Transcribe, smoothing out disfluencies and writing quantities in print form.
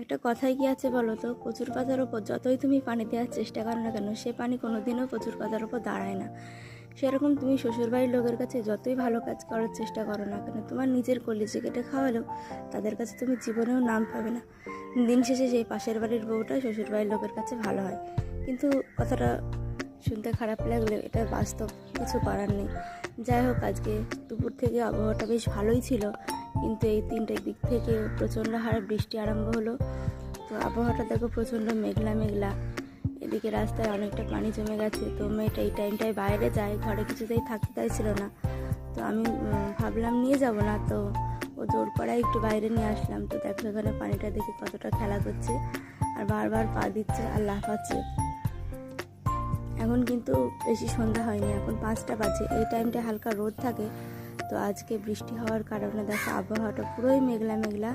একটা কথাই কি আছে বলো তো, কচুর পাতার ওপর যতই তুমি পানি দেওয়ার চেষ্টা করো না কেন, সে পানি কোনোদিনও কচুর পাতার ওপর দাঁড়ায় না। সেরকম তুমি শ্বশুরবাড়ির লোকের কাছে যতই ভালো কাজ করার চেষ্টা করো না কেন, তোমার নিজের কলিজা কেটে খাওয়ালেও তাদের কাছে তুমি জীবনেও নাম পাবে না। দিন শেষে সেই পাশের বাড়ির বউটা শ্বশুরবাড়ির লোকের কাছে ভালো হয়। কিন্তু কথাটা শুনতে খারাপ লাগলে এটা বাস্তব, কিছু করার নেই। যাই হোক, আজকে দুপুর থেকে আবহাওয়াটা বেশ ভালোই ছিল, কিন্তু এই 3টের দিক থেকে প্রচণ্ড হারে বৃষ্টি আরম্ভ হলো। তো আবহাওয়াটা দেখো প্রচণ্ড মেঘলা মেঘলা, এদিকে রাস্তায় অনেকটা পানি জমে গেছে। তো মেয়েটা এই টাইমটায় বাইরে যায়, ঘরে কিছুতেই থাকতে চাইছিল না। তো আমি ভাবলাম নিয়ে যাব না, তো ও জোর করায় একটু বাইরে নিয়ে আসলাম। তো দেখো এখানে পানিটা দেখে কতটা খেলা করছে আর বারবার পা দিচ্ছে আর লাফাচ্ছে। এখন কিন্তু বেশি সন্ধ্যা হয়নি, এখন 5টা বাজে। এই টাইমটা হালকা রোদ থাকে। তো আজকে বৃষ্টি হওয়ার কারণে দেখো আবহাওয়াটা পুরোই মেঘলা মেঘলা।